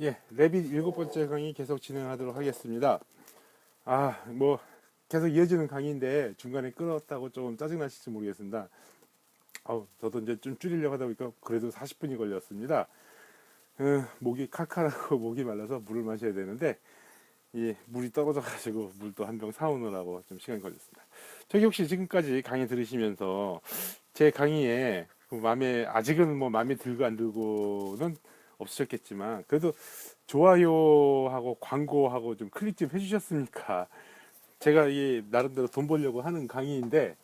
예, 랩빗 7번째 강의 계속 진행하도록 하겠습니다. 뭐, 계속 이어지는 강의인데 중간에 끊었다고 좀 짜증나실지 모르겠습니다. 저도 이제 좀 줄이려고 하다 보니까 그래도 40분이 걸렸습니다. 목이 칼칼하고 목이 말라서 물을 마셔야 되는데, 물이 떨어져가지고 물도 한 병 사오느라고 좀 시간이 걸렸습니다. 저기 혹시 지금까지 강의 들으시면서 제 강의에 아직은 뭐 마음에 들고 안 들고는 없으셨겠지만, 그래도 좋아요하고 광고하고 좀 클릭 좀 해주셨습니까? 제가 이 나름대로 돈 벌려고 하는 강의인데,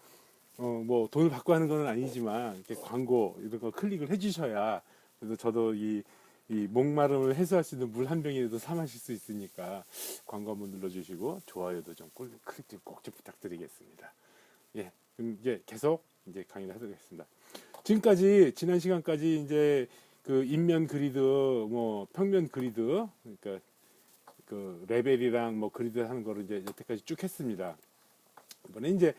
뭐 돈을 받고 하는 건 아니지만 이렇게 광고 이런 거 클릭을 해주셔야 그래도 저도 이 목마름을 해소할 수 있는 물 한 병이라도 사 마실 수 있으니까 광고 한번 눌러주시고 좋아요도 좀 클릭 좀 꼭 좀 부탁드리겠습니다. 예, 그럼 이제 계속 이제 강의를 하도록 하겠습니다. 지금까지 지난 시간까지 이제 그 인면 그리드 뭐 평면 그리드 그러니까 그 레벨이랑 뭐 그리드 하는 거를 이제 여태까지 쭉 했습니다. 이번에 이제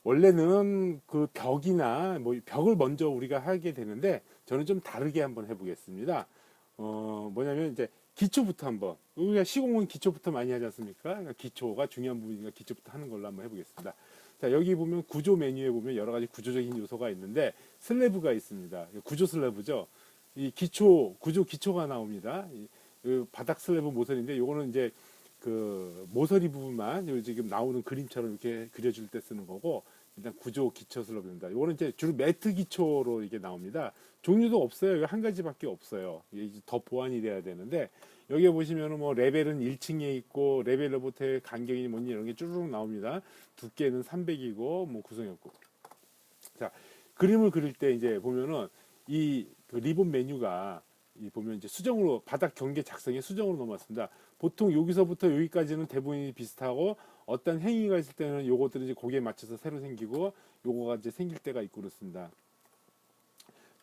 원래는 그 벽이나 뭐 벽을 먼저 우리가 하게 되는데 저는 좀 다르게 한번 해보겠습니다. 뭐냐면 이제 기초부터 한번 우리가 시공은 기초부터 많이 하지 않습니까? 그러니까 기초가 중요한 부분이니까 기초부터 하는 걸로 한번 해보겠습니다. 자, 여기 보면 구조 메뉴에 보면 여러 가지 구조적인 요소가 있는데 슬래브가 있습니다. 구조 슬래브죠. 이 구조 기초가 나옵니다. 그 바닥 슬래브 모서리인데 요거는 이제 그 모서리 부분만 요 지금 나오는 그림처럼 이렇게 그려줄 때 쓰는 거고 일단 구조 기초 슬래브입니다. 요거는 이제 주로 매트 기초로 이게 나옵니다. 종류도 없어요. 이거 한 가지밖에 없어요. 이게 이제 더 보완이 돼야 되는데 여기에 보시면은 뭐 레벨은 1층에 있고 레벨로부터의 간격이 뭐니 이런 게 쭈르륵 나옵니다. 두께는 300이고 뭐 구성이 없고. 자, 그림을 그릴 때 이제 보면은 이그 리본 메뉴가 보면 이제 수정으로 바닥 경계 작성에 수정으로 넘어왔습니다. 보통 여기서부터 여기까지는 대부분이 비슷하고 어떤 행위가 있을 때는 요것들은 이제 거기에 맞춰서 새로 생기고 요거가 이제 생길 때가 있고 그렇습니다.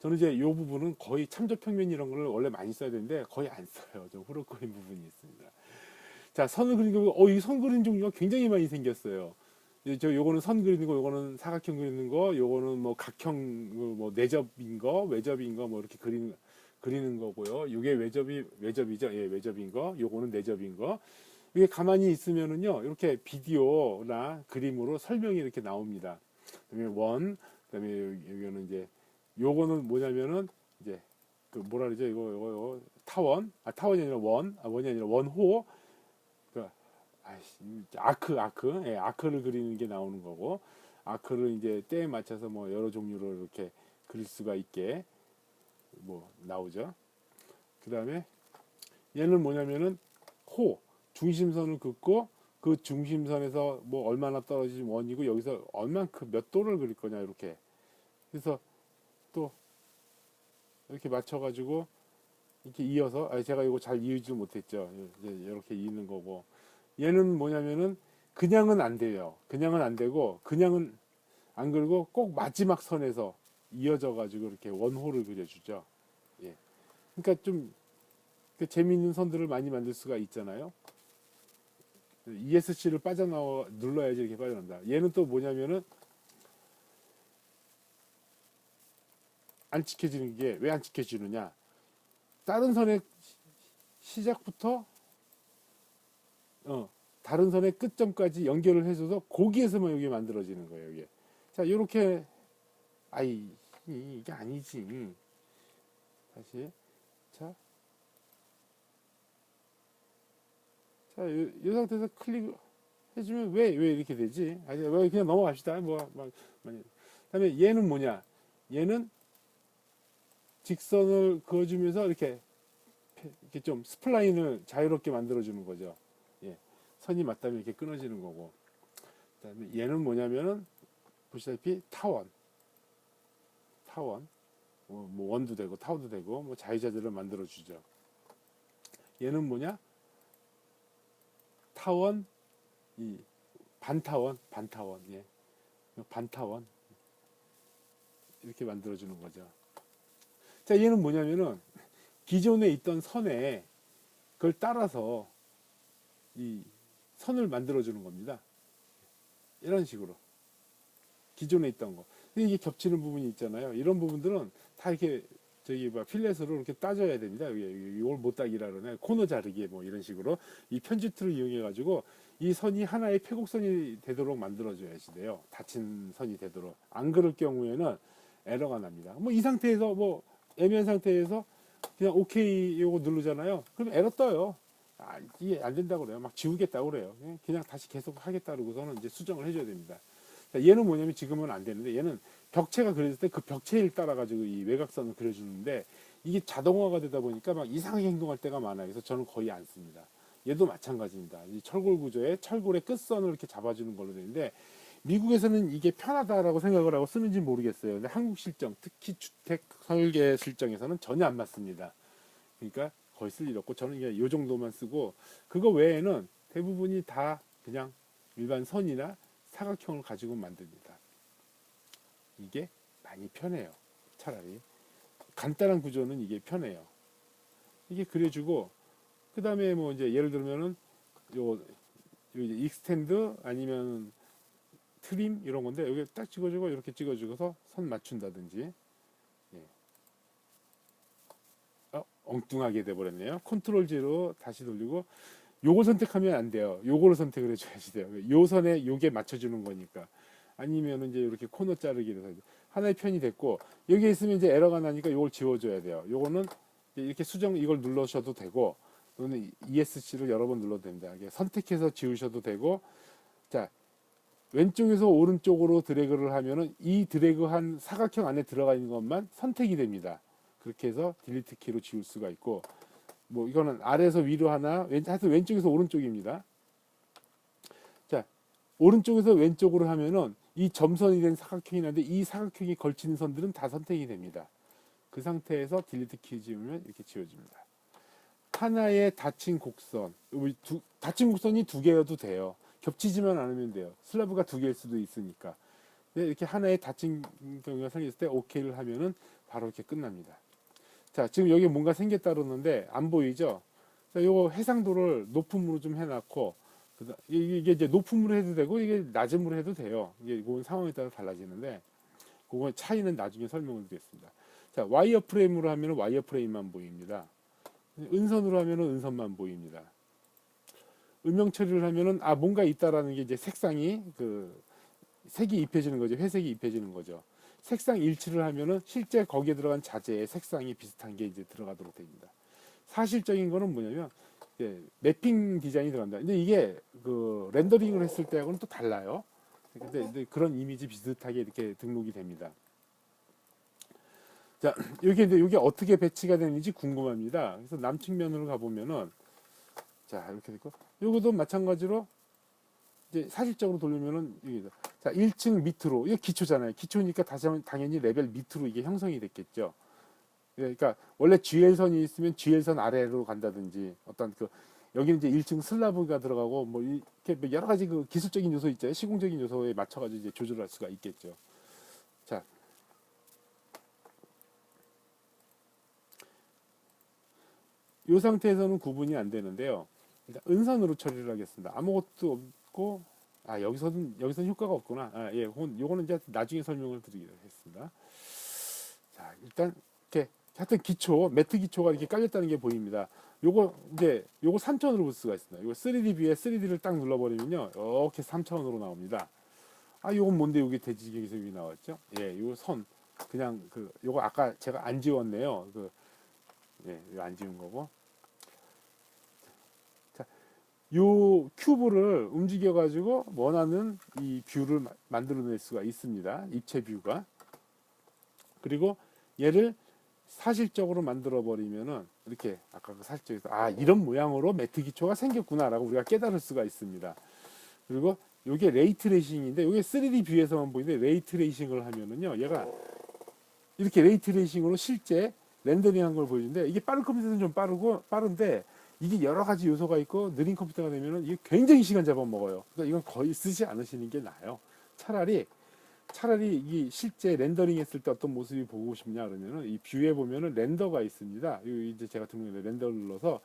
저는 이제 요 부분은 거의 참조평면 이런 걸 원래 많이 써야 되는데 거의 안 써요. 좀 후루꾸린 부분이 있습니다. 자, 선을 그리는 경우, 이 선 그리는 종류가 굉장히 많이 생겼어요. 요거는 선 그리는 거, 요거는 사각형 그리는 거, 요거는 뭐 각형, 뭐 내접인 거, 외접인 거, 뭐 이렇게 그리는 거고요. 요게 외접이죠. 예, 외접인 거. 요거는 내접인 거. 이게 가만히 있으면은요, 이렇게 비디오나 그림으로 설명이 이렇게 나옵니다. 그다음에 그다음에 여기는 이제 요거는 뭐냐면은 이제 그 뭐라 그러죠? 이거 타원이 아니라 원이 아니라 원호. 그 아크, 예, 아크를 그리는 게 나오는 거고, 아크를 이제 때에 맞춰서 뭐 여러 종류로 이렇게 그릴 수가 있게 뭐 나오죠. 그 다음에 얘는 뭐냐면은 중심선을 긋고 그 중심선에서 뭐 얼마나 떨어진 원이고 여기서 얼만큼 몇 도를 그릴 거냐 이렇게. 그래서 또 이렇게 맞춰가지고 이렇게 이어서 제가 이거 잘 이으지 못했죠. 이제 이렇게 이는 거고 얘는 뭐냐면은 그냥은 안 돼요. 그냥은 안 되고 그냥은 안 그리고 꼭 마지막 선에서 이어져 가지고 이렇게 원호를 그려주죠. 예. 그러니까 좀 재미있는 선들을 많이 만들 수가 있잖아요. ESC를 빠져나와 눌러야지 이렇게 빠져나온다. 얘는 또 뭐냐면은 안 지켜지는 게 왜 안 지켜지느냐? 다른 선의 시작부터 다른 선의 끝점까지 연결을 해줘서 거기에서만 여기 만들어지는 거예요. 이게. 자, 이렇게 이게 아니지. 다시 자, 이 상태에서 클릭 해주면 왜 이렇게 되지? 왜 그냥 넘어갑시다. 그다음에 얘는 뭐냐? 얘는 직선을 그어주면서 이렇게 좀 스플라인을 자유롭게 만들어주는 거죠. 예, 선이 맞다면 이렇게 끊어지는 거고. 그다음에 얘는 뭐냐면은 보시다시피 타원, 뭐 원도 되고 타워도 되고 뭐 자유자재를 만들어 주죠. 얘는 뭐냐? 타원, 이 반타원, 예, 반타원 이렇게 만들어 주는 거죠. 자, 얘는 뭐냐면은 기존에 있던 선에 그걸 따라서 이 선을 만들어 주는 겁니다. 이런 식으로 기존에 있던 거. 근데 이게 겹치는 부분이 있잖아요. 이런 부분들은 다 이렇게 저기 뭐 필렛으로 이렇게 따져야 됩니다. 이걸 못 따기라 그러네. 코너 자르기 뭐 이런 식으로 이 편집 툴을 이용해 가지고 이 선이 하나의 폐곡선이 되도록 만들어줘야지 돼요. 닫힌 선이 되도록. 안 그럴 경우에는 에러가 납니다. 뭐 이 상태에서 뭐 애매한 상태에서 그냥 오케이 요거 누르잖아요. 그럼 에러 떠요. 아, 이게 안 된다고 그래요. 막 지우겠다고 그래요. 그냥 다시 계속 하겠다 그러고서는 이제 수정을 해줘야 됩니다. 자, 얘는 뭐냐면 지금은 안 되는데 얘는 벽체가 그려질 때 그 벽체를 따라 가지고 이 외곽선을 그려주는데 이게 자동화가 되다 보니까 막 이상하게 행동할 때가 많아요. 그래서 저는 거의 안 씁니다. 얘도 마찬가지입니다. 이 철골 구조에 철골의 끝선을 이렇게 잡아주는 걸로 되는데 미국에서는 이게 편하다라고 생각을 하고 쓰는지 모르겠어요. 근데 한국 실정, 특히 주택 설계 실정에서는 전혀 안 맞습니다. 그러니까 거의 쓸 일 없고 저는 그냥 이 정도만 쓰고 그거 외에는 대부분이 다 그냥 일반 선이나 사각형을 가지고 만듭니다. 이게 많이 편해요. 차라리 간단한 구조는 이게 편해요. 이게 그려주고 그 다음에 뭐 이제 예를 들면은 요 이제 익스텐드 아니면 트림 이런 건데 여기 딱 찍어주고 이렇게 찍어주고서 선 맞춘다든지 예. 엉뚱하게 돼버렸네요. 컨트롤 G로 다시 돌리고 요걸 선택하면 안 돼요. 요거를 선택을 해줘야지 돼요. 요 선에 요게 맞춰주는 거니까. 아니면 이제 이렇게 코너 자르기를 해서 하나의 편이 됐고 여기에 있으면 이제 에러가 나니까 요걸 지워줘야 돼요. 요거는 이렇게 수정 이걸 눌러셔도 되고 또는 ESC를 여러 번 눌러도 됩니다. 이게 선택해서 지우셔도 되고 자 왼쪽에서 오른쪽으로 드래그를 하면은 이 드래그한 사각형 안에 들어가 있는 것만 선택이 됩니다. 그렇게 해서 딜리트 키로 지울 수가 있고 뭐 이거는 아래에서 위로 하나 하여튼 왼쪽에서 오른쪽입니다. 자 오른쪽에서 왼쪽으로 하면은 이 점선이 된 사각형이 나는데 이 사각형이 걸치는 선들은 다 선택이 됩니다. 그 상태에서 딜리트 키 지우면 이렇게 지워집니다. 하나의 닫힌 곡선 닫힌 곡선이 두 개여도 돼요. 겹치지만 않으면 돼요. 슬라브가 두 개일 수도 있으니까. 이렇게 하나의 닫힌 경우가 생겼을 때 OK를 하면은 바로 이렇게 끝납니다. 자, 지금 여기 뭔가 생겼다 그러는데 안 보이죠? 자, 요거 해상도를 높음으로 좀 해놨고 이게 이제 높음으로 해도 되고 이게 낮음으로 해도 돼요. 이게 그건 상황에 따라 달라지는데 그거 차이는 나중에 설명을 드리겠습니다. 자, 와이어 프레임으로 하면은 와이어 프레임만 보입니다. 은선으로 하면은 은선만 보입니다. 음영 처리를 하면은 뭔가 있다라는 게 이제 색상이 색이 입혀지는 거죠. 회색이 입혀지는 거죠. 색상 일치를 하면은 실제 거기에 들어간 자재의 색상이 비슷한 게 이제 들어가도록 됩니다. 사실적인 거는 뭐냐면 매핑 디자인이 들어간다. 근데 이게 렌더링을 했을 때하고는 또 달라요. 근데 그런 이미지 비슷하게 이렇게 등록이 됩니다. 자, 이게 어떻게 배치가 되는지 궁금합니다. 그래서 남측면으로 가보면은 자 이렇게 됐고 요것도 마찬가지로 이제 사실적으로 돌리면은 여기 자 1층 밑으로 이거 기초잖아요. 기초니까 다시 한번 당연히 레벨 밑으로 이게 형성이 됐겠죠. 그러니까 원래 GL선이 있으면 GL선 아래로 간다든지 어떤 여기는 이제 1층 슬라브가 들어가고 뭐 이렇게 여러 가지 기술적인 요소 있잖아요. 시공적인 요소에 맞춰가지고 이제 조절할 수가 있겠죠. 자. 이 상태에서는 구분이 안 되는데요. 일단 은선으로 처리를 하겠습니다. 아무것도 없고 여기서는 효과가 없구나. 예, 요거는 이제 나중에 설명을 드리겠습니다. 자, 일단 이렇게 하여튼 기초 매트 기초가 이렇게 깔렸다는 게 보입니다. 요거 3차원으로 볼 수가 있습니다. 요거 3D 뷰에 3D를 딱 눌러버리면요, 이렇게 3차원으로 나옵니다. 요건 뭔데 여기 대지기에서 여기 나왔죠? 예, 요 선 그냥 요거 아까 제가 안 지웠네요. 예, 이거 안 지운 거고. 자, 요 큐브를 움직여 가지고 원하는 이 뷰를 만들어낼 수가 있습니다. 입체 뷰가. 그리고 얘를 사실적으로 만들어 버리면은 이렇게 아까 사실적에서 이런 모양으로 매트 기초가 생겼구나라고 우리가 깨달을 수가 있습니다. 그리고 요게 레이트레이싱인데 요게 3D 뷰에서만 보이는데 레이트레이싱을 하면은요, 얘가 이렇게 레이트레이싱으로 실제 렌더링한 걸 보여주는데 이게 빠른 컴퓨터는 좀 빠른데 이게 여러 가지 요소가 있고 느린 컴퓨터가 되면은 이게 굉장히 시간 잡아먹어요. 그러니까 이건 거의 쓰지 않으시는 게 나아요. 차라리 이 실제 렌더링 했을 때 어떤 모습이 보고 싶냐 그러면은 이 뷰에 보면은 렌더가 있습니다. 이제 제가 등록해 렌더를 눌러서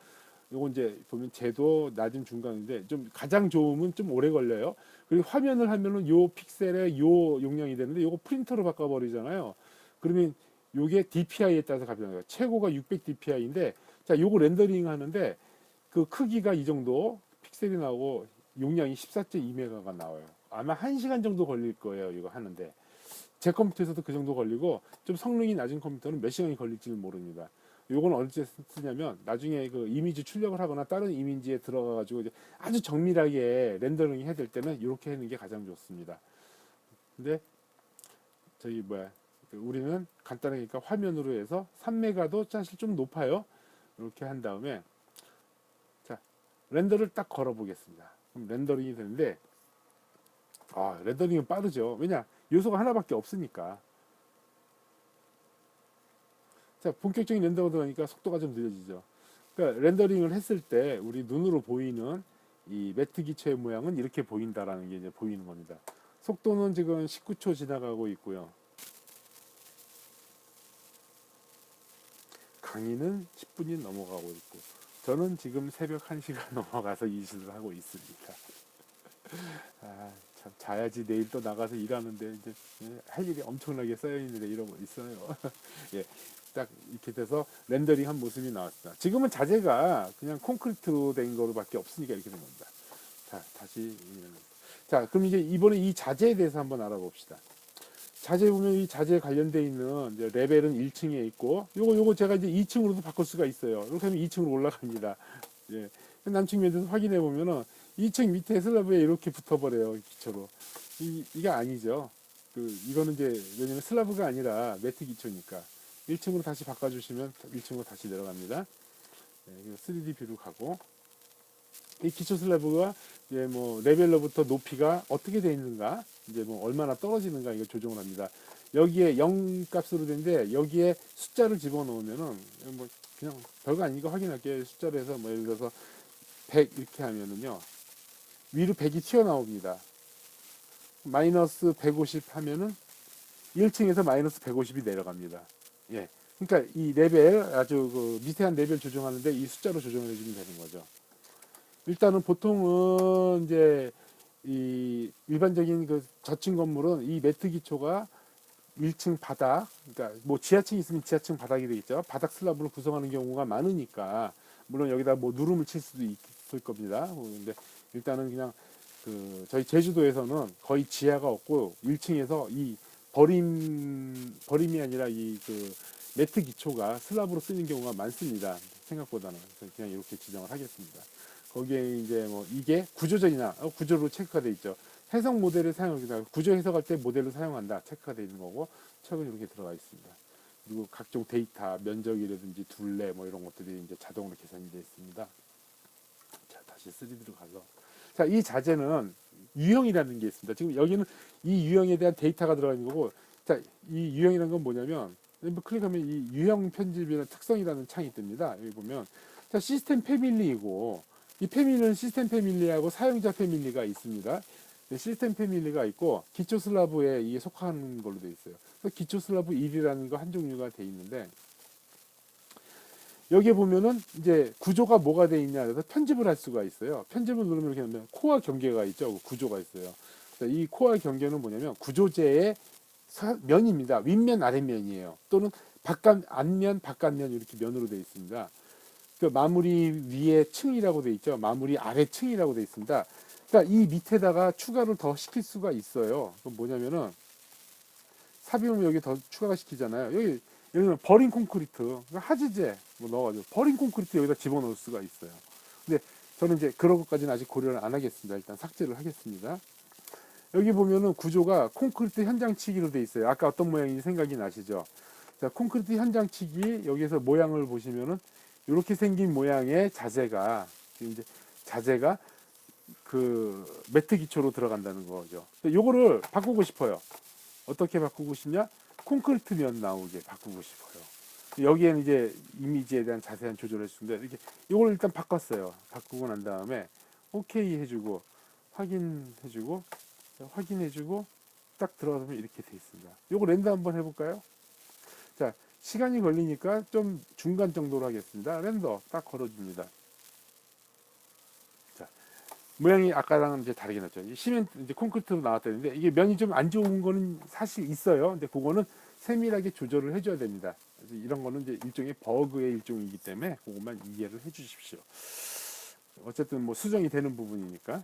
요거 이제 보면 제도 낮은 중간인데 좀 가장 좋으면 좀 오래 걸려요. 그리고 화면을 하면은 요 픽셀에 요 용량이 되는데 요거 프린터로 바꿔버리잖아요. 그러면 요게 DPI에 따라서 값이 나와요. 최고가 600 DPI인데, 자, 요거 렌더링 하는데 그 크기가 이 정도 픽셀이 나오고 용량이 14.2메가가 나와요. 아마 1시간 정도 걸릴 거예요. 이거 하는데. 제 컴퓨터에서도 그 정도 걸리고 좀 성능이 낮은 컴퓨터는 몇 시간이 걸릴지는 모릅니다. 요건 언제 쓰냐면 나중에 그 이미지 출력을 하거나 다른 이미지에 들어가 가지고 이제 아주 정밀하게 렌더링 해야 될 때는 이렇게 하는 게 가장 좋습니다. 근데 저희 뭐야 우리는 간단하니까 화면으로 해서 3메가도 사실 좀 높아요. 이렇게 한 다음에 자 렌더를 딱 걸어 보겠습니다. 그럼 렌더링이 되는데 렌더링은 빠르죠. 왜냐 요소가 하나밖에 없으니까. 자 본격적인 렌더가 들어가니까 속도가 좀 느려지죠. 그러니까 렌더링을 했을 때 우리 눈으로 보이는 이 매트 기체의 모양은 이렇게 보인다라는 게 이제 보이는 겁니다. 속도는 지금 19초 지나가고 있고요. 강의는 10분이 넘어가고 있고 저는 지금 새벽 1시가 넘어가서 이 짓을 하고 있습니다. 참 자야지 내일 또 나가서 일하는데 이제 할 일이 엄청나게 쌓여 있는데 이러고 있어요. 예, 딱 이렇게 돼서 렌더링 한 모습이 나왔습니다. 지금은 자재가 그냥 콘크리트로 된 거로밖에 없으니까 이렇게 된 겁니다. 자, 다시 자, 그럼 이제 이번에 이 자재에 대해서 한번 알아봅시다. 자재 보면 이 자재에 관련되어 있는 이제 레벨은 1층에 있고 요거 제가 이제 2층으로도 바꿀 수가 있어요. 이렇게 하면 2층으로 올라갑니다. 예. 남측 면에서 확인해 보면은 2층 밑에 슬라브에 이렇게 붙어버려요. 기초로. 이게 아니죠. 이거는 이제 왜냐면 슬라브가 아니라 매트 기초니까 1층으로 다시 바꿔주시면 1층으로 다시 내려갑니다. 예, 3D 뷰로 가고 이 기초 슬래브가 이제 뭐 레벨로부터 높이가 어떻게 되어 있는가, 이제 뭐 얼마나 떨어지는가 이걸 조정을 합니다. 여기에 0 값으로 되는데 여기에 숫자를 집어넣으면은 뭐 그냥 별거 아니니까 확인할게요. 숫자로 해서 뭐 예를 들어서 100 이렇게 하면은요 위로 100이 튀어나옵니다. 마이너스 150 하면은 1층에서 마이너스 150이 내려갑니다. 예. 그러니까 이 레벨 아주 그 미세한 레벨 조정하는데 이 숫자로 조정을 해주면 되는 거죠. 일단은 보통은 이제 이 일반적인 그 저층 건물은 이 매트 기초가 1층 바닥, 그러니까 뭐 지하층 있으면 지하층 바닥이 되겠죠. 바닥 슬랍으로 구성하는 경우가 많으니까 물론 여기다 뭐 누름을 칠 수도 있을 겁니다. 근데 일단은 그냥 저희 제주도에서는 거의 지하가 없고 1층에서 이 버림이 아니라 이 매트 기초가 슬랍으로 쓰는 경우가 많습니다. 생각보다는. 그래서 그냥 이렇게 지정을 하겠습니다. 거기에 이제 뭐 이게 구조적이나 구조로 체크가 되어 있죠. 해석 모델을 사용합니다. 구조 해석할 때 모델을 사용한다. 체크가 되어 있는 거고 책은 이렇게 들어가 있습니다. 그리고 각종 데이터, 면적이라든지 둘레 뭐 이런 것들이 이제 자동으로 계산이 되어 있습니다. 자, 다시 3D로 가서 자, 이 자재는 유형이라는 게 있습니다. 지금 여기는 이 유형에 대한 데이터가 들어가 있는 거고 자, 이 유형이라는 건 뭐냐면 클릭하면 이 유형 편집이라는 특성이라는 창이 뜹니다. 여기 보면 자, 시스템 패밀리이고 이 패밀리는 시스템 패밀리하고 사용자 패밀리가 있습니다. 시스템 패밀리가 있고 기초 슬라브에 이게 속하는 걸로 되어 있어요. 그래서 기초 슬라브 1이라는 거 한 종류가 되어 있는데 여기에 보면은 이제 구조가 뭐가 되어 있냐 해서 편집을 할 수가 있어요. 편집을 누르면 이렇게 하면 코어 경계가 있죠. 구조가 있어요. 이 코어 경계는 뭐냐면 구조재의 면입니다. 윗면 아랫면이에요. 또는 앞면 바깥면 이렇게 면으로 되어 있습니다. 마무리 위에 층이라고 되어 있죠. 마무리 아래 층이라고 되어 있습니다. 그러니까 이 밑에다가 추가를 더 시킬 수가 있어요. 그럼 뭐냐면은 삽입을 여기 더 추가가 시키잖아요. 여기 예를 들면 버린 콘크리트, 하지제 뭐 넣어가지고 버린 콘크리트 여기다 집어넣을 수가 있어요. 근데 저는 이제 그런 것까지는 아직 고려를 안 하겠습니다. 일단 삭제를 하겠습니다. 여기 보면은 구조가 콘크리트 현장치기로 되어 있어요. 아까 어떤 모양인지 생각이 나시죠? 자, 콘크리트 현장치기 여기서 모양을 보시면은 이렇게 생긴 모양의 자재가 이제 자재가 매트 기초로 들어간다는 거죠. 요거를 바꾸고 싶어요. 어떻게 바꾸고 싶냐? 콘크리트 면 나오게 바꾸고 싶어요. 여기에는 이제 이미지에 대한 자세한 조절을 했는데 이렇게 요걸 일단 바꿨어요. 바꾸고 난 다음에 오케이 해주고 확인해주고 확인해주고 딱 들어가면 이렇게 돼 있습니다. 요거 렌더 한번 해볼까요? 자, 시간이 걸리니까 좀 중간 정도로 하겠습니다. 렌더 딱 걸어줍니다. 자, 모양이 아까랑은 이제 다르게 났죠. 시멘트 이제 콘크리트로 나왔다는데 이게 면이 좀 안 좋은 거는 사실 있어요. 근데 그거는 세밀하게 조절을 해줘야 됩니다. 그래서 이런 거는 이제 일종의 버그의 일종이기 때문에 그것만 이해를 해주십시오. 어쨌든 뭐 수정이 되는 부분이니까.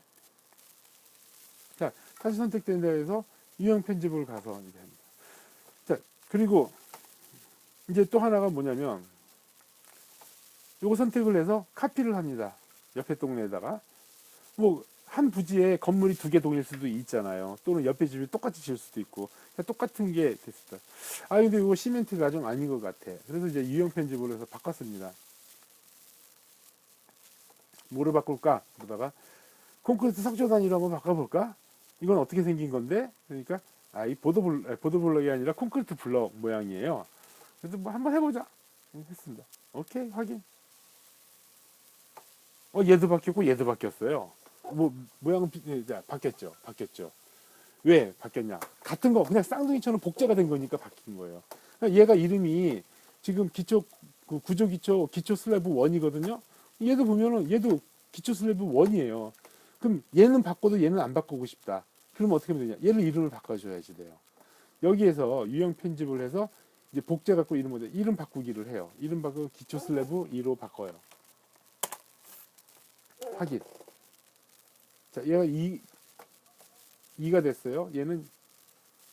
자, 다시 선택된 데에서 유형 편집을 가서 이제 합니다. 자, 그리고 이제 또 하나가 뭐냐면 요거 선택을 해서 카피를 합니다. 옆에 동네에다가 뭐 한 부지에 건물이 2개 동일 수도 있잖아요. 또는 옆에 집이 똑같이 지을 수도 있고 똑같은 게 됐을 때 아 근데 이거 시멘트가 좀 아닌 것 같아. 그래서 이제 유형 편집을 해서 바꿨습니다. 뭐를 바꿀까? 그러다가 콘크리트 석조단위로 한번 바꿔볼까? 이건 어떻게 생긴 건데? 그러니까 이 보드블럭이 아니라 콘크리트 블럭 모양이에요. 그래서 뭐 한번 해보자 했습니다. 오케이 확인. 얘도 바뀌었고 얘도 바뀌었어요. 뭐 모양은 바뀌었죠. 왜 바뀌었냐? 같은 거 그냥 쌍둥이처럼 복제가 된 거니까 바뀐 거예요. 그러니까 얘가 이름이 지금 구조 기초 슬래브 1이거든요. 얘도 보면은 얘도 기초 슬래브 1이에요. 그럼 얘는 바꿔도 얘는 안 바꾸고 싶다. 그러면 어떻게 하면 되냐? 얘를 이름을 바꿔줘야지 돼요. 여기에서 유형 편집을 해서 이제 복제 갖고 이름 바꾸기를 해요. 이름 바꾸고 기초 슬래브 2로 바꿔요. 확인. 자, 얘가 2가 됐어요. 얘도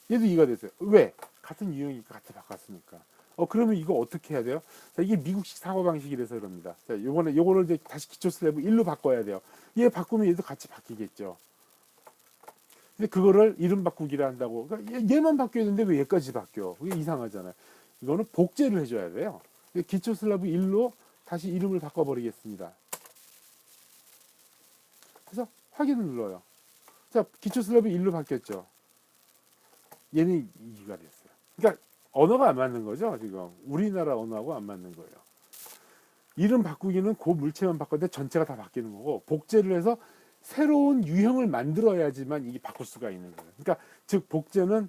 2가 됐어요. 왜? 같은 유형이니까 같이 바꿨으니까. 그러면 이거 어떻게 해야 돼요? 자, 이게 미국식 사고방식이라서 그럽니다. 자, 요거를 이제 다시 기초 슬래브 1로 바꿔야 돼요. 얘 바꾸면 얘도 같이 바뀌겠죠. 근데 그거를 이름 바꾸기를 한다고. 그러니까 얘만 바뀌어야 되는데 왜 얘까지 바뀌어? 그게 이상하잖아요. 이거는 복제를 해줘야 돼요. 기초 슬래브 1로 다시 이름을 바꿔버리겠습니다. 그래서 확인을 눌러요. 자, 기초 슬래브 1로 바뀌었죠. 얘는 2가 됐어요. 그러니까 언어가 안 맞는 거죠. 지금 우리나라 언어하고 안 맞는 거예요. 이름 바꾸기는 그 물체만 바꿨는데 전체가 다 바뀌는 거고, 복제를 해서 새로운 유형을 만들어야지만 이게 바꿀 수가 있는 거예요. 그러니까 즉 복제는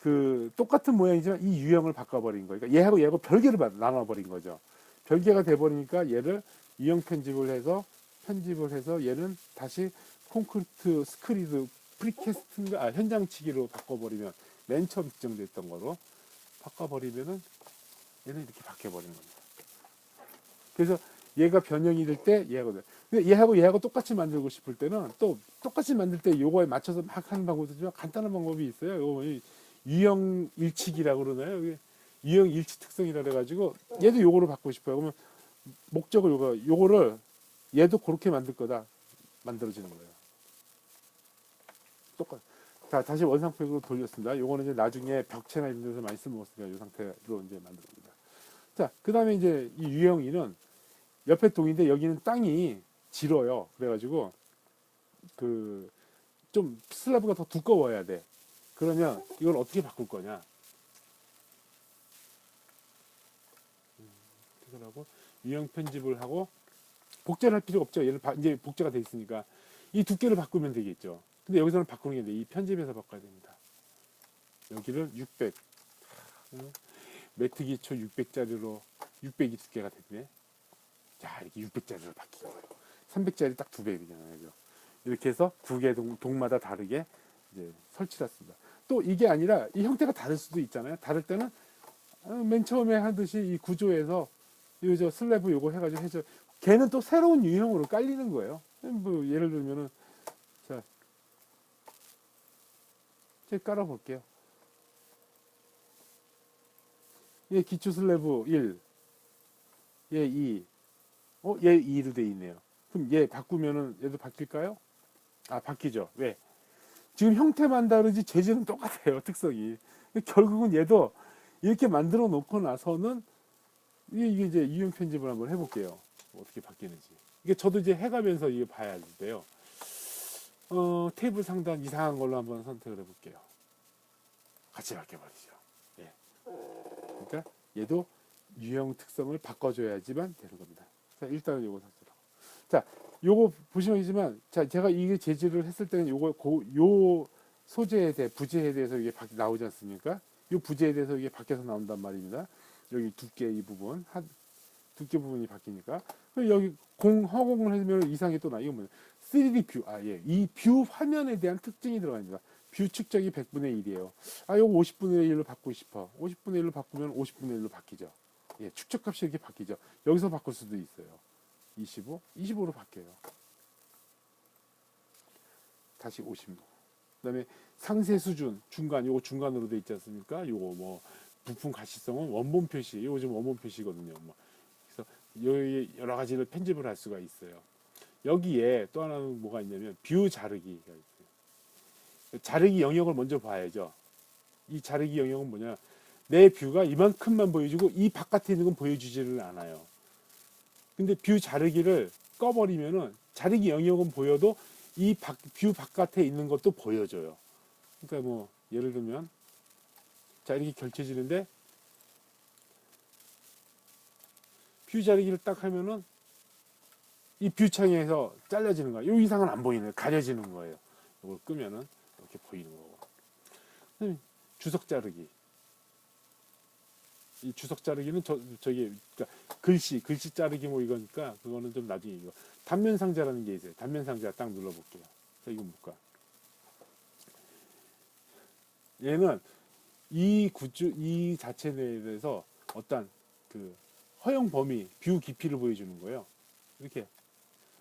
그 똑같은 모양이지만 이 유형을 바꿔버린 거예요. 그러니까 얘하고 별개를 나눠버린 거죠. 별개가 돼버리니까 얘를 유형 편집을 해서 얘는 다시 콘크리트 스크리드 프리캐스트인가 현장치기로 바꿔버리면 맨 처음 지정됐던 거로 바꿔버리면은 얘는 이렇게 바뀌어버리는 겁니다. 그래서 얘가 변형이 될 때 얘하고 똑같이 만들고 싶을 때는 또 똑같이 만들 때 요거에 맞춰서 막 하는 방법도 있지만 간단한 방법이 있어요. 요거 유형 일치기라고 그러나요? 유형 일치 특성이라 그래가지고 얘도 요거로 바꾸고 싶어요. 그러면 목적을 요거를 얘도 그렇게 만들 거다 만들어지는 거예요. 똑같. 자, 다시 원상표로 돌렸습니다. 요거는 이제 나중에 벽체나 이런 데서 많이 쓰먹었으니까 이 상태로 이제 만듭니다. 자, 그 다음에 이제 이 유형이는 옆에 동인데 여기는 땅이 질어요. 그래가지고 좀 슬래브가 더 두꺼워야 돼. 그러면 이걸 어떻게 바꿀 거냐? 하고 유형 편집을 하고 복제를 할 필요가 없죠. 얘는 이제 복제가 돼 있으니까 이 두께를 바꾸면 되겠죠. 근데 여기서는 바꾸는 게 아니라 이 편집에서 바꿔야 됩니다. 여기를 600 매트 기초 600짜리로 600이 두께가 됐네. 자, 이렇게 600짜리로 바뀐 거예요. 300짜리 딱 2배이잖아요. 이렇게 해서 두 개 동마다 다르게 이제 설치를 했습니다. 또 이게 아니라 이 형태가 다를 수도 있잖아요. 다를 때는 맨 처음에 하듯이 이 구조에서 이 슬래브 요거 해가지고 해서 걔는 또 새로운 유형으로 깔리는 거예요. 뭐 예를 들면은 자, 제가 깔아볼게요. 얘 기초 슬래브 1, 얘 2, 얘 2로 돼 있네요. 그럼 얘 바꾸면은 얘도 바뀔까요? 바뀌죠. 왜? 지금 형태만 다르지 재질은 똑같아요. 특성이. 결국은 얘도 이렇게 만들어 놓고 나서는 이게 이제 유형 편집을 한번 해볼게요. 어떻게 바뀌는지. 이게 저도 이제 해가면서 이게 봐야 돼요. 테이블 상단 이상한 걸로 한번 선택을 해볼게요. 같이 바뀌어버리죠. 예. 그러니까 얘도 유형 특성을 바꿔줘야지만 되는 겁니다. 자, 일단은 요거 샀더라고. 자, 요거 보시면 있지만, 자, 제가 이게 재질을 했을 때는 요 소재에 대해, 부재에 대해서 이게 나오지 않습니까? 요 부재에 대해서 이게 밖에서 나온단 말입니다. 여기 두께 이 부분, 두께 부분이 바뀌니까. 여기 허공을 해주면 이상이 또 나. 이거 뭐냐? 3D 뷰. 이 뷰 화면에 대한 특징이 들어갑니다. 뷰 측정이 100분의 1이에요. 아, 요거 50분의 1로 바꾸고 싶어. 50분의 1로 바꾸면 50분의 1로 바뀌죠. 예, 축적값이 이렇게 바뀌죠. 여기서 바꿀 수도 있어요. 25, 25로 바뀌어요. 다시 50. 그다음에 상세 수준, 중간, 요거 중간으로 돼 있지 않습니까? 요거 뭐 부품 가시성은 원본 표시, 요거 지금 원본 표시거든요. 뭐. 그래서 여기 여러 가지를 편집을 할 수가 있어요. 여기에 또 하나는 뭐가 있냐면 뷰 자르기가 있어요. 자르기 영역을 먼저 봐야죠. 이 자르기 영역은 뭐냐? 내 뷰가 이만큼만 보여주고 이 바깥에 있는 건 보여주지를 않아요. 근데 뷰 자르기를 꺼버리면은 자르기 영역은 보여도 이 뷰 바깥에 있는 것도 보여줘요. 그러니까 뭐 예를 들면 자 이렇게 겹쳐지는데 뷰 자르기를 딱 하면은 이 뷰 창에서 잘라지는 거예요. 이 이상은 안 보이는, 가려지는 거예요. 이걸 끄면은 이렇게 보이는 거고. 주석 자르기. 이 주석 자르기는 저기 그러니까 글씨 자르기 뭐 이거니까 그거는 좀 나중에 이거 단면 상자라는 게 있어요. 단면 상자 딱 눌러볼게요. 자 이거 뭘까? 얘는 이 자체 내에 대해서 어떤 그 허용 범위, 뷰 깊이를 보여주는 거예요. 이렇게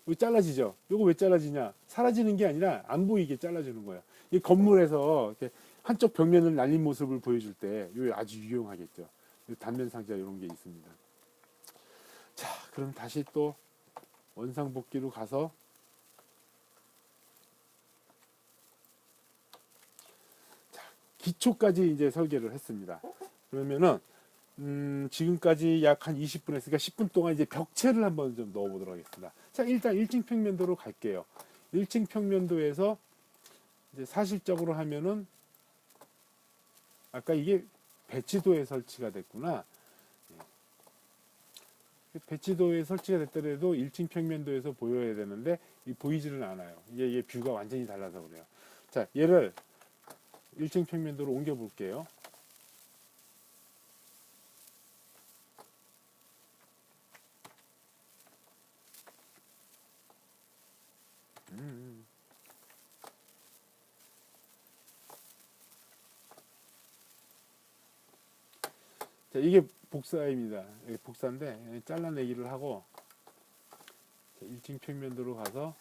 왜 잘라지죠? 이거 왜 잘라지냐? 사라지는 게 아니라 안 보이게 잘라주는 거예요. 이 건물에서 이렇게 한쪽 벽면을 날린 모습을 보여줄 때 이거 아주 유용하겠죠. 단면 상자 이런 게 있습니다. 자, 그럼 다시 또 원상복귀로 가서 자, 기초까지 이제 설계를 했습니다. 그러면은 지금까지 약 한 20분 했으니까 10분 동안 이제 벽체를 한번 좀 넣어보도록 하겠습니다. 자, 일단 1층 평면도로 갈게요. 1층 평면도에서 이제 사실적으로 하면은 아까 이게 배치도에 설치가 됐구나. 배치도에 설치가 됐더라도 1층 평면도에서 보여야 되는데 보이지는 않아요. 이게 뷰가 완전히 달라서 그래요. 자, 얘를 1층 평면도로 옮겨 볼게요. 자, 이게 복사입니다. 복사인데 잘라내기를 하고 1층 평면도로 가서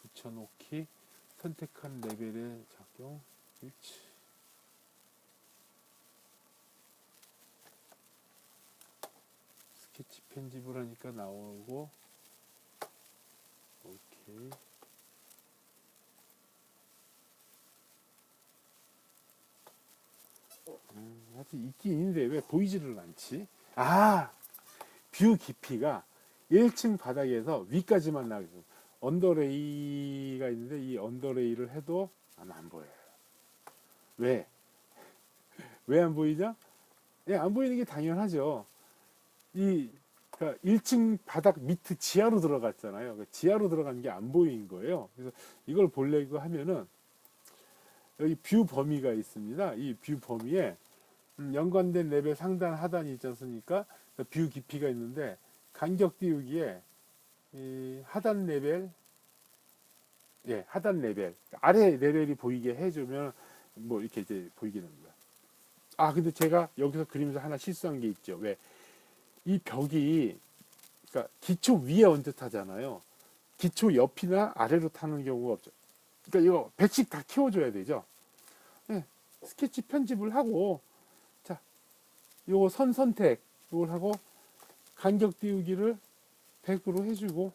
붙여놓기 선택한 레벨의 작용 일치 스케치 편집을 하니까 나오고 오케이. 하여튼 있긴 있는데 왜 보이지를 않지? 아, 뷰 깊이가 1층 바닥에서 위까지만 나가요. 언더레이가 있는데 이 언더레이를 해도 아마 안 보여요. 왜? 왜 안 보이죠? 예, 안 보이는 게 당연하죠. 그러니까 1층 바닥 밑에 지하로 들어갔잖아요. 그 지하로 들어간 게 안 보인 거예요. 그래서 이걸 보려고 하면은 여기 뷰 범위가 있습니다. 이 뷰 범위에 연관된 레벨 상단 하단이 있지 않습니까? 뷰 깊이가 있는데 간격 띄우기에 이 하단 레벨, 예, 하단 레벨 아래 레벨이 보이게 해주면 뭐 이렇게 이제 보이게 됩니다. 아, 근데 제가 여기서 그리면서 하나 실수한 게 있죠. 왜? 이 벽이 그러니까 기초 위에 얹어 타잖아요. 기초 옆이나 아래로 타는 경우가 없죠. 그러니까 이거 100씩 다 키워줘야 되죠. 네, 스케치 편집을 하고 자, 요거 선 선택 이걸 하고 간격 띄우기를 100으로 해주고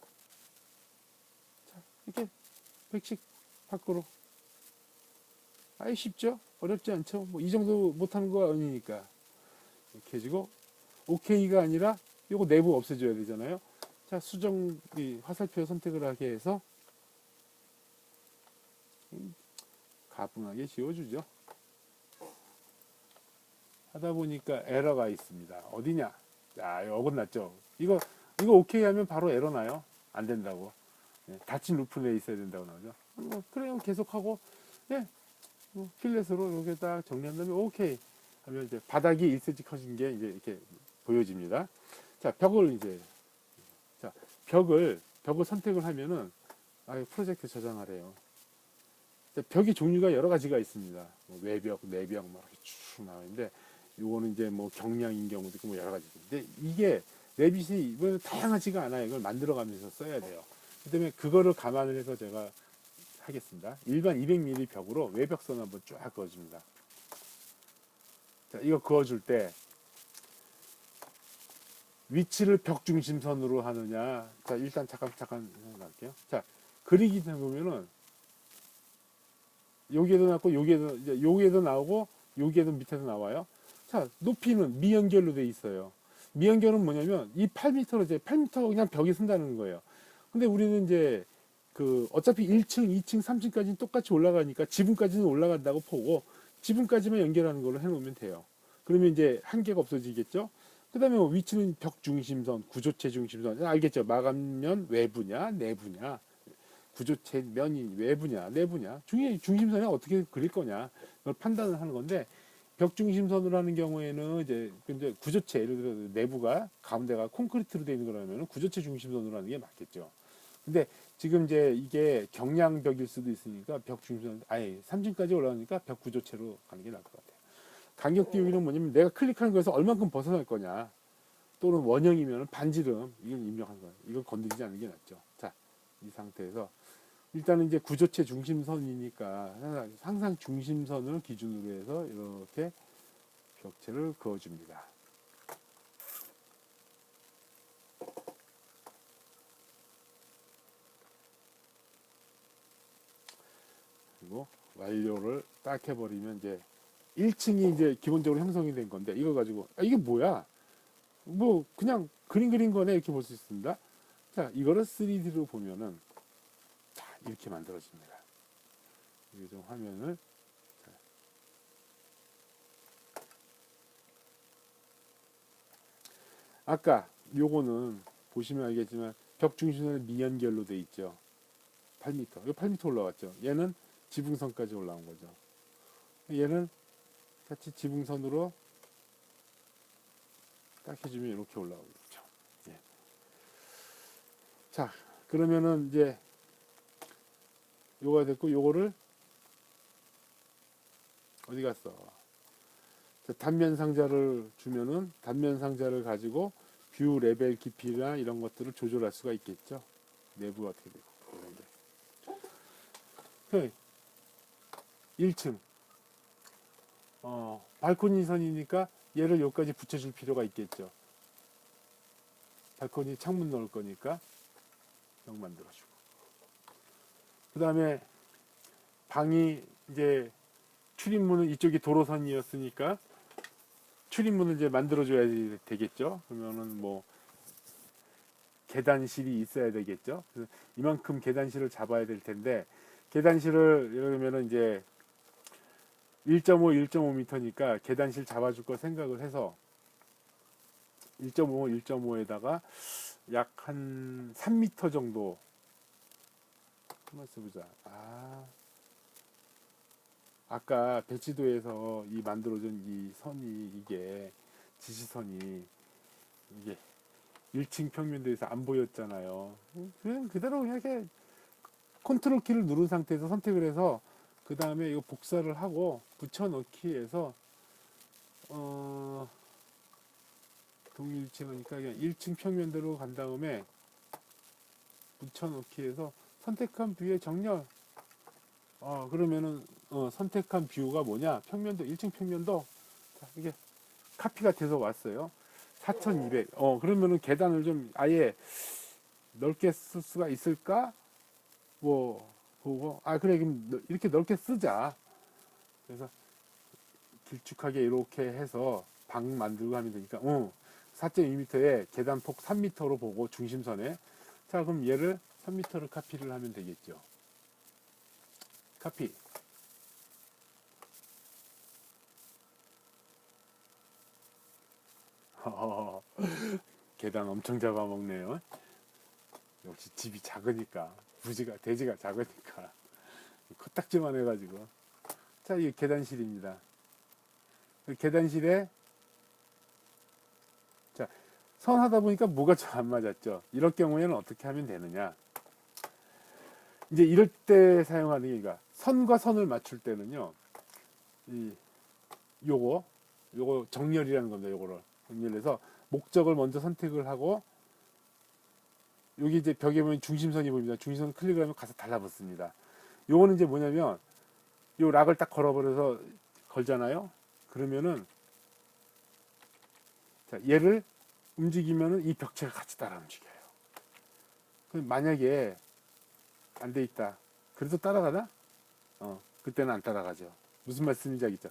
자, 이렇게 100씩 밖으로 아예 쉽죠? 어렵지 않죠? 뭐 이 정도 못하는 거 아니니까 이렇게 해주고 OK가 아니라 요거 내부 없애줘야 되잖아요. 자, 수정 화살표 선택을 하게 해서 가뿐하게 지워주죠. 하다 보니까 에러가 있습니다. 어디냐? 자, 이거 어긋났죠? 이거 오케이 하면 바로 에러 나요. 안 된다고. 네, 닫힌 루프 내에 있어야 된다고 나오죠. 그래요. 계속하고, 예, 필렛으로 이렇게 딱 정리한 다음에 오케이 하면 이제 바닥이 1cm 커진 게 이제 이렇게 보여집니다. 자, 벽을 선택을 하면은 프로젝트 저장하래요. 벽의 종류가 여러 가지가 있습니다. 뭐 외벽, 내벽 막 이렇게 쭉 나오는데 요거는 이제 뭐 경량인 경우도 있고 뭐 여러 가지. 근데 이게 레빗이 뭐 다양하지가 않아요. 이걸 만들어가면서 써야 돼요. 그 때문에 그거를 감안을 해서 제가 하겠습니다. 일반 200mm 벽으로 외벽선 한번 쫙 그어줍니다. 자, 이거 그어줄 때 위치를 벽 중심선으로 하느냐. 자, 일단 잠깐 생각할게요. 자, 그리기 보면은 여기에도 나고 여기에도 나오고 여기에도 밑에도 나와요. 자, 높이는 미연결로 돼 있어요. 미연결은 뭐냐면 이 8m로 이제 8m 그냥 벽에 쓴다는 거예요. 근데 우리는 이제 그 어차피 1층, 2층, 3층까지는 똑같이 올라가니까 지붕까지는 올라간다고 보고 지붕까지만 연결하는 걸로 해놓으면 돼요. 그러면 이제 한계가 없어지겠죠. 그 다음에 위치는 벽 중심선, 구조체 중심선. 알겠죠? 마감면 외부냐, 내부냐. 구조체 면이 외부냐, 내부냐. 중심선에 어떻게 그릴 거냐. 그걸 판단을 하는 건데, 벽 중심선으로 하는 경우에는 이제 구조체, 예를 들어 내부가 가운데가 콘크리트로 되어 있는 거라면 구조체 중심선으로 하는 게 맞겠죠. 근데 지금 이제 이게 경량벽일 수도 있으니까 벽 중심선, 아예 3층까지 올라가니까 벽 구조체로 가는 게 나을 것 같아요. 간격 띄우기는 뭐냐면 내가 클릭하는 거에서 얼만큼 벗어날 거냐. 또는 원형이면 반지름, 이건 입력한 거예요. 이건 건드리지 않는 게 낫죠. 자, 이 상태에서 일단은 이제 구조체 중심선이니까 항상 중심선을 기준으로 해서 이렇게 벽체를 그어줍니다. 그리고 완료를 딱 해버리면 이제 1층이 이제 기본적으로 형성이 된 건데 이거 가지고 이게 뭐야? 뭐 그냥 그림 그린 거네 이렇게 볼 수 있습니다. 자, 이거를 3D로 보면은 자, 이렇게 만들어집니다. 이게 좀 화면을 자. 아까 요거는 보시면 알겠지만 벽 중심선은 미연결로 돼 있죠. 8m. 이거 8m 올라왔죠. 얘는 지붕선까지 올라온 거죠. 얘는 같이 지붕선으로 딱 해주면 이렇게 올라오고 있죠. 예. 자, 그러면은 이제 요거가 됐고 요거를 어디 갔어? 자, 단면 상자를 주면은 단면 상자를 가지고 뷰 레벨 깊이나 이런 것들을 조절할 수가 있겠죠. 내부가 어떻게 되고 그런데 1층 발코니 선이니까 얘를 여기까지 붙여줄 필요가 있겠죠. 발코니 창문 넣을 거니까 여기 만들어주고 그 다음에 방이 이제 출입문은 이쪽이 도로선이었으니까 출입문을 이제 만들어줘야 되겠죠. 그러면은 뭐 계단실이 있어야 되겠죠. 그래서 이만큼 계단실을 잡아야 될 텐데 계단실을 예를 들면은 이제 1.5, 1.5m니까 계단실 잡아줄 거 생각을 해서 1.5, 1.5에다가 약 한 3m 정도 한번 써보자. 아까 배치도에서 이 만들어준 이 선이 이게 지시선이 이게 1층 평면도에서 안 보였잖아요. 그냥 그대로 그냥 이렇게 컨트롤 키를 누른 상태에서 선택을 해서 그 다음에 이거 복사를 하고 붙여넣기 해서 동일체니까 그냥 1층 평면도로 간 다음에 붙여넣기 해서 선택한 뷰의 정렬 그러면은 선택한 뷰가 뭐냐 평면도 1층 평면도 자, 이게 카피가 돼서 왔어요. 4200 그러면은 계단을 좀 아예 넓게 쓸 수가 있을까 뭐 보고 그래 그럼 이렇게 넓게 쓰자. 그래서 길쭉하게 이렇게 해서 방 만들고 하면 되니까 4.2m에 계단폭 3m로 보고 중심선에 자 그럼 얘를 3m를 카피를 하면 되겠죠. 카피 계단 엄청 잡아먹네요. 역시 집이 작으니까 대지가 작으니까 코딱지만 해가지고 자 이게 계단실입니다. 계단실에 자 선 하다 보니까 뭐가 좀 안 맞았죠. 이럴 경우에는 어떻게 하면 되느냐 이제 이럴 때 사용하는 게, 그러니까 선과 선을 맞출 때는요, 요거 정렬이라는 겁니다. 요거를 정렬해서 목적을 먼저 선택을 하고, 여기 이제 벽에 보면 중심선이 보입니다. 중심선 클릭을 하면 가서 달라붙습니다. 요거는 이제 뭐냐면, 요 락을 딱 걸어버려서 걸잖아요. 그러면은, 자, 얘를 움직이면은 이 벽체가 같이 따라 움직여요. 그럼 만약에 안 돼 있다. 그래도 따라가나? 그때는 안 따라가죠. 무슨 말씀인지 알겠죠?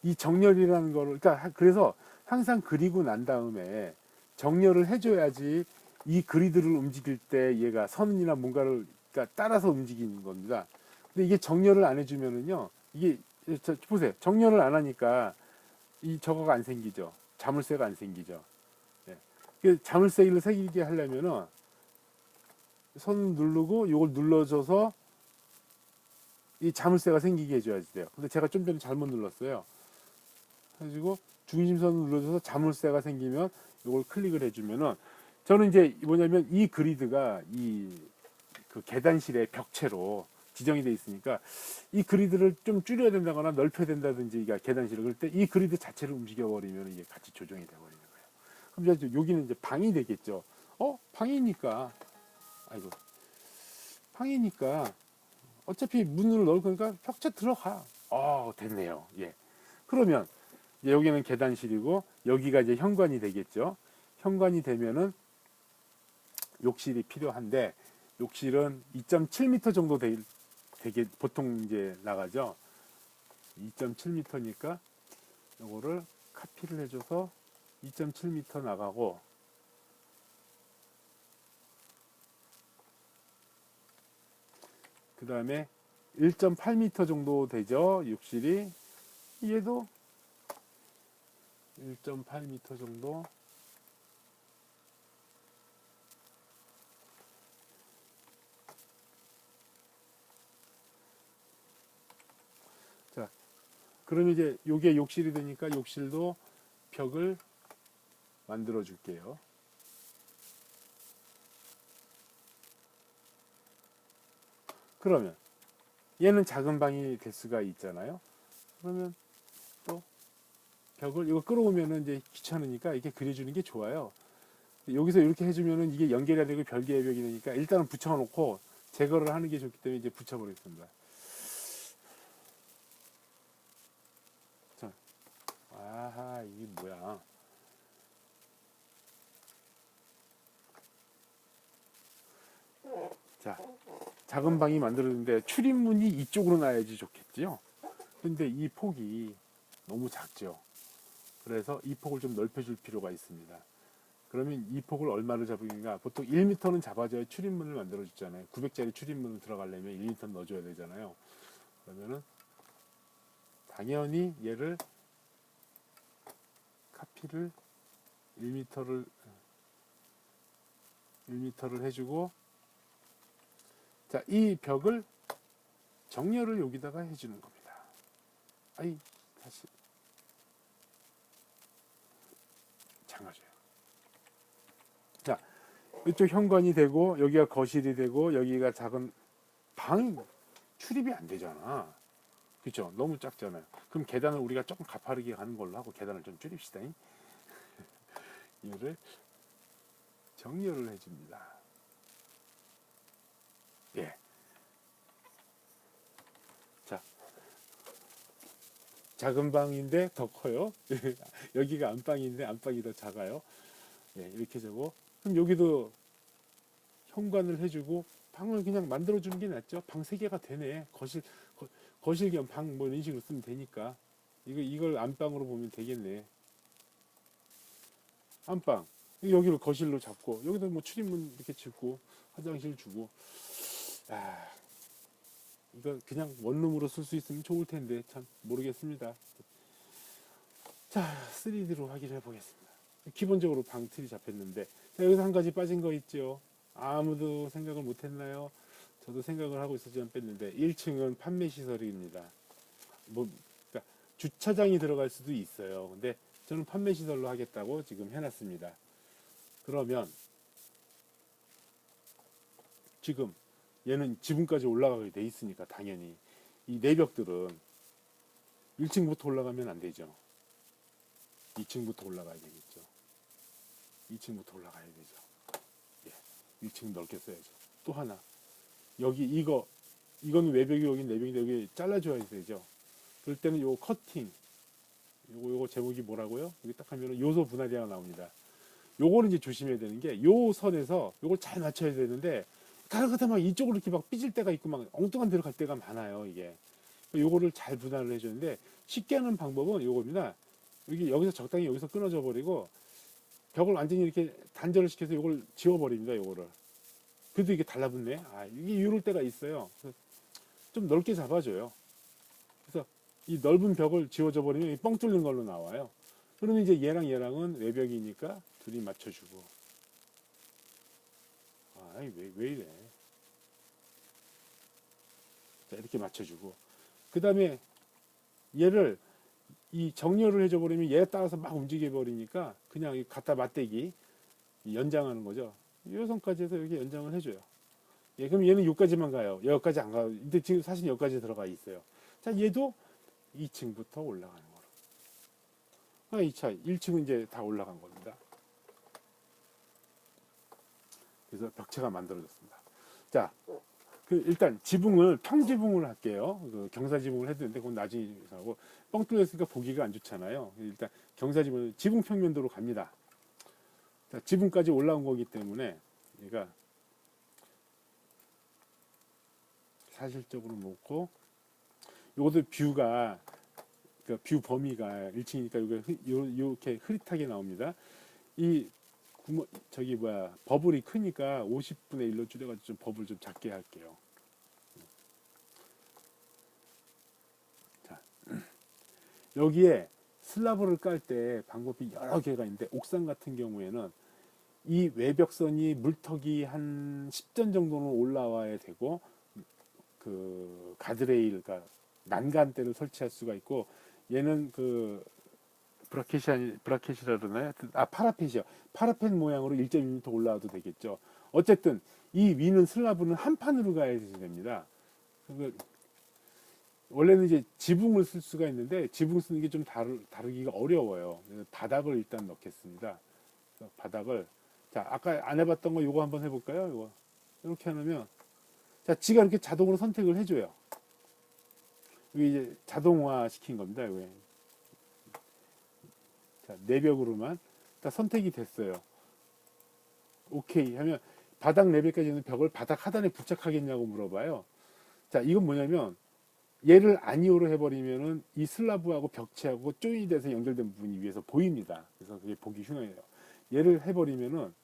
이 정렬이라는 거를, 그러니까 그래서 항상 그리고 난 다음에 정렬을 해줘야지 이 그리드를 움직일 때 얘가 선이나 뭔가를, 그러니까 따라서 움직이는 겁니다. 근데 이게 정렬을 안 해주면은요, 이게, 보세요. 정렬을 안 하니까 이 저거가 안 생기죠. 자물쇠가 안 생기죠. 네. 자물쇠를 새기게 하려면은 손 누르고 이걸 눌러줘서 이 자물쇠가 생기게 해줘야지 돼요. 근데 제가 좀 전에 잘못 눌렀어요. 해가지고 중심선을 눌러줘서 자물쇠가 생기면 이걸 클릭을 해주면은, 저는 이제 뭐냐면 이 그리드가 이 그 계단실의 벽체로 지정이 돼 있으니까 이 그리드를 좀 줄여야 된다거나 넓혀야 된다든지, 그러니까 계단실을 그럴 때 이 그리드 자체를 움직여 버리면 이게 같이 조정이 돼 버리는 거예요. 그럼 이제 여기는 이제 방이 되겠죠. 방이니까, 아이고, 방이니까 어차피 문을 넣을 거니까 벽체 들어가. 됐네요. 예. 그러면 이제 여기는 계단실이고 여기가 이제 현관이 되겠죠. 현관이 되면은 욕실이 필요한데, 욕실은 2.7m 정도 되게 보통 이제 나가죠. 2.7m니까 요거를 카피를 해줘서 2.7m 나가고, 그 다음에 1.8m 정도 되죠. 욕실이. 얘도 1.8m 정도. 자, 그럼 이제 요게 욕실이 되니까 욕실도 벽을 만들어 줄게요. 그러면 얘는 작은 방이 될 수가 있잖아요. 그러면 또 벽을 이거 끌어오면은 이제 귀찮으니까 이렇게 그려주는 게 좋아요. 여기서 이렇게 해주면은 이게 연결이 안 되고 별개의 벽이 되니까 일단은 붙여놓고 제거를 하는 게 좋기 때문에 이제 붙여버리겠습니다. 자, 아하, 이게 뭐야? 자, 작은 방이 만들어졌는데 출입문이 이쪽으로 나야지 좋겠지요. 근데 이 폭이 너무 작죠. 그래서 이 폭을 좀 넓혀줄 필요가 있습니다. 그러면 이 폭을 얼마를 잡으니까, 보통 1m는 잡아줘야 출입문을 만들어 주잖아요. 900짜리 출입문을 들어가려면 1m 넣어줘야 되잖아요. 그러면은 당연히 얘를 카피를 1m를 해주고, 자, 이 벽을 정렬을 여기다가 해주는 겁니다. 아이, 다시 장아줘요. 자, 이쪽 현관이 되고 여기가 거실이 되고 여기가 작은 방이 출입이 안 되잖아. 그렇죠? 너무 작잖아요. 그럼 계단을 우리가 조금 가파르게 가는 걸로 하고 계단을 좀 줄입시다. 이거를 정렬을 해줍니다. 예. 자, 작은 방인데 더 커요. 여기가 안방인데 안방이 더 작아요. 예, 이렇게 되고, 그럼 여기도 현관을 해주고 방을 그냥 만들어주는 게 낫죠. 방 3개가 되네. 거실 겸 방 뭐 이런 식으로 쓰면 되니까 이걸 안방으로 보면 되겠네. 안방 여기를 거실로 잡고 여기다 뭐 출입문 이렇게 짓고 화장실 주고, 이거 그냥 원룸으로 쓸 수 있으면 좋을 텐데 참 모르겠습니다. 자, 3D로 확인해 보겠습니다. 기본적으로 방 틀이 잡혔는데, 자, 여기서 한 가지 빠진 거 있죠. 아무도 생각을 못 했나요? 저도 생각을 하고 있었지만 뺐는데, 1층은 판매 시설입니다. 그러니까 주차장이 들어갈 수도 있어요. 근데 저는 판매 시설로 하겠다고 지금 해놨습니다. 그러면 지금 얘는 지붕까지 올라가게 돼 있으니까 당연히 이 내벽들은 1층부터 올라가면 안 되죠. 2층부터 올라가야 되겠죠. 2층부터 올라가야 되죠. 예, 1층 넓게 써야죠. 또 하나 여기 이거는 외벽이 여기 내벽인데 여기 잘라줘야 되죠. 그럴 때는 요 커팅 요거 제목이 뭐라고요? 여기 딱 하면은 요소 분할이가 나옵니다. 요거는 이제 조심해야 되는 게 요 선에서 요걸 잘 맞춰야 되는데 가다가다 막 이쪽으로 이렇게 막 삐질 때가 있고 막 엉뚱한 데로 갈 때가 많아요. 이게 요거를 잘 분할을 해주는데 쉽게 하는 방법은 요겁니다. 여기서 적당히 여기서 끊어져 버리고 벽을 완전히 이렇게 단절을 시켜서 요걸 지워버립니다. 요거를 그래도 이게 달라붙네. 아 이게 이럴 때가 있어요. 그래서 좀 넓게 잡아줘요. 그래서 이 넓은 벽을 지워져 버리면 뻥 뚫린 걸로 나와요. 그러면 이제 얘랑은 외벽이니까 둘이 맞춰주고. 아, 왜 이래. 자, 이렇게 맞춰주고. 그 다음에 얘를 이 정렬을 해줘 버리면 얘에 따라서 막 움직여 버리니까 그냥 갖다 맞대기 연장하는 거죠. 이 선까지 해서 이렇게 연장을 해줘요. 예, 그럼 얘는 여기까지만 가요. 여기까지 안 가요. 근데 지금 사실 여기까지 들어가 있어요. 자, 얘도 2층부터 올라가는 거로. 아, 2차, 1층은 이제 다 올라간 겁니다. 그래서 벽체가 만들어졌습니다. 자, 일단 지붕을 평지붕을 할게요. 경사지붕을 해도 되는데 그건 나중에 하고 뻥 뚫렸으니까 보기가 안 좋잖아요. 일단 경사지붕 지붕 평면도로 갑니다. 자, 지붕까지 올라온 거기 때문에 얘가 사실적으로 놓고 요것도 뷰가 뷰 범위가 1층이니까 이렇게 흐릿하게 나옵니다. 이 버블이 크니까 50분의 1로 줄여가지고 좀 버블 좀 작게 할게요. 자, 여기에 슬라브를 깔 때 방법이 여러 개가 있는데 옥상 같은 경우에는 이 외벽선이 물턱이 한 10전 정도는 올라와야 되고 그 가드레일, 그러니까 난간대를 설치할 수가 있고 얘는 브라켓이라 그러나요? 파라펫이요. 파라펫 모양으로 1.2m 올라와도 되겠죠. 어쨌든 이 위는 슬라브는 한 판으로 가야 됩니다. 원래는 이제 지붕을 쓸 수가 있는데 지붕 쓰는 게 좀 다루기가 어려워요. 바닥을 일단 넣겠습니다. 바닥을 자 아까 안 해봤던 거 요거 한번 해볼까요? 요거 이렇게 하면 자 지가 이렇게 자동으로 선택을 해줘요. 이게 이제 자동화 시킨 겁니다. 왜? 자, 내벽으로만 딱 선택이 됐어요. 오케이 하면 바닥 레벨까지 있는 벽을 바닥 하단에 부착하겠냐고 물어봐요. 자, 이건 뭐냐면 얘를 아니오로 해버리면은 이 슬라브하고 벽체하고 조인이 돼서 연결된 부분이 위에서 보입니다. 그래서 그게 보기 흉해요. 얘를 해버리면은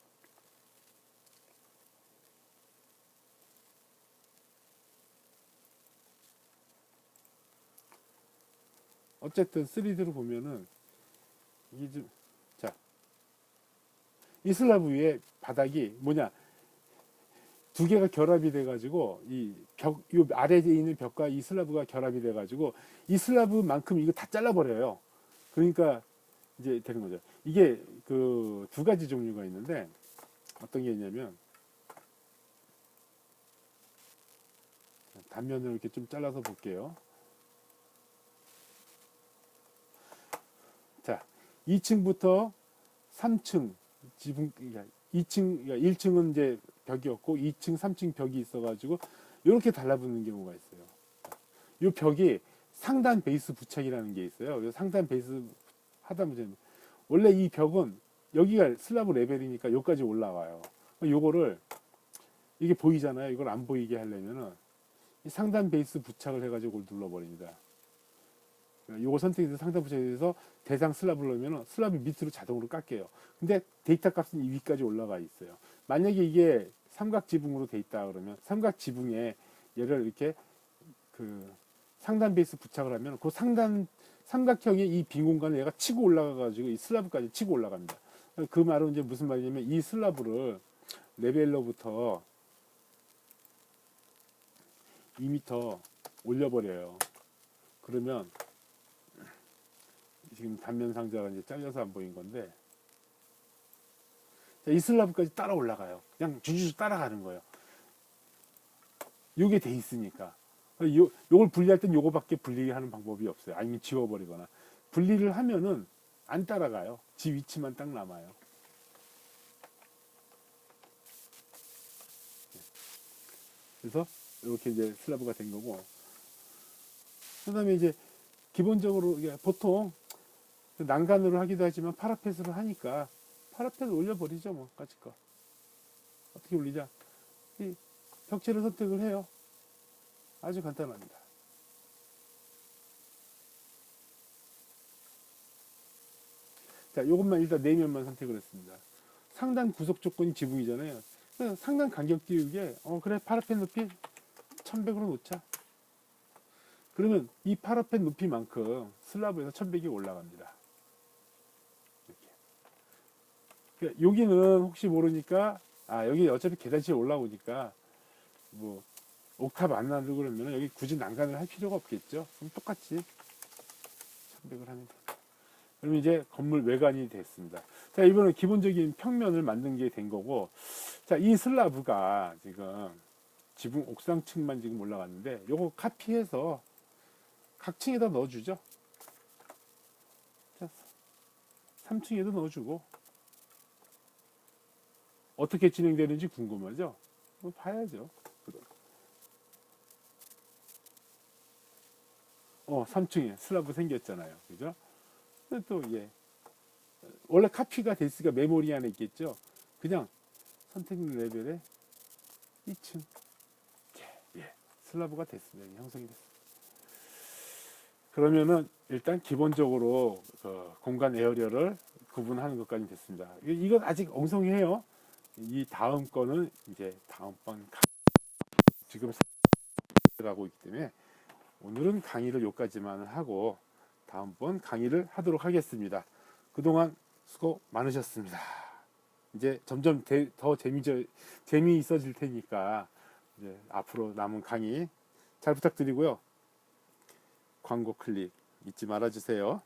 어쨌든 3D로 보면은 이게 좀, 자, 이 슬라브 위에 바닥이 뭐냐, 두 개가 결합이 돼가지고 이 아래에 있는 벽과 이 슬라브가 결합이 돼가지고 이 슬라브만큼 이거 다 잘라버려요. 그러니까 이제 되는 거죠. 이게 그 두 가지 종류가 있는데 어떤 게 있냐면 단면을 이렇게 좀 잘라서 볼게요. 자, 2층부터 3층 지붕 2층 1층은 이제 벽이었고 2층, 3층 벽이 있어가지고 이렇게 달라붙는 경우가 있어요. 이 벽이 상단 베이스 부착이라는 게 있어요. 상단 베이스 하다 보면 원래 이 벽은 여기가 슬라브 레벨이니까 여기까지 올라와요. 요거를 이게 보이잖아요. 이걸 안 보이게 하려면은 이 상단 베이스 부착을 해가지고 이걸 눌러버립니다. 요거 선택해서 상단 부착해서 대상 슬라브를 넣으면 슬라브 밑으로 자동으로 깎여요. 근데 데이터 값은 이 위까지 올라가 있어요. 만약에 이게 삼각 지붕으로 돼 있다 그러면 삼각 지붕에 얘를 이렇게 그 상단 베이스 부착을 하면 그 삼각형의 이 빈 공간을 얘가 치고 올라가 가지고 이 슬라브까지 치고 올라갑니다. 그 말은 이제 무슨 말이냐면 이 슬라브를 레벨로부터 2m 올려버려요. 그러면 지금 단면 상자가 이제 잘려서 안 보인 건데 이 슬라브까지 따라 올라가요. 그냥 주주주 따라가는 거예요. 요게 돼 있으니까. 요걸 분리할 땐 요거밖에 분리하는 방법이 없어요. 아니면 지워버리거나. 분리를 하면은 안 따라가요. 지 위치만 딱 남아요. 그래서 이렇게 이제 슬라브가 된 거고. 그 다음에 이제 기본적으로 이게 보통 난간으로 하기도 하지만 파라펫으로 하니까 파라펫 올려버리죠. 뭐 까짓 거. 어떻게 올리자? 이 벽체를 선택을 해요. 아주 간단합니다. 자, 요것만 일단 내면만 선택을 했습니다. 상단 구속 조건이 지붕이잖아요. 그래서 상단 간격 띄우기에 그래 파라펫 높이 1100으로 놓자. 그러면 이 파라펫 높이만큼 슬라브에서 1100이 올라갑니다. 이렇게. 그러니까 여기는 혹시 모르니까 여기 어차피 계단실 올라오니까 뭐 옥탑 안 놔두고 그러면 여기 굳이 난간을 할 필요가 없겠죠. 그럼 똑같이 1100을 하면 됩니다. 그럼 이제 건물 외관이 됐습니다. 자, 이번엔 기본적인 평면을 만든 게 된 거고, 자, 이 슬라브가 지금 지붕 옥상층만 지금 올라갔는데, 요거 카피해서 각 층에다 넣어주죠. 자, 3층에도 넣어주고, 어떻게 진행되는지 궁금하죠? 봐야죠. 3층에 슬라브 생겼잖아요. 그죠? 또 예. 원래 카피가 됐으니까 메모리 안에 있겠죠. 그냥 선택 레벨에 2층 슬라브가 됐습니다. 형성이 됐습니다. 그러면은 일단 기본적으로 공간 에어리어를 구분하는 것까지 됐습니다. 이건 아직 엉성해요. 이 다음 거는 이제 다음번 지금 가고 있기 때문에 오늘은 강의를 여기까지만 하고 다음번 강의를 하도록 하겠습니다. 그동안 수고 많으셨습니다. 이제 점점 더 재미있어질 테니까 이제 앞으로 남은 강의 잘 부탁드리고요. 광고 클릭 잊지 말아주세요.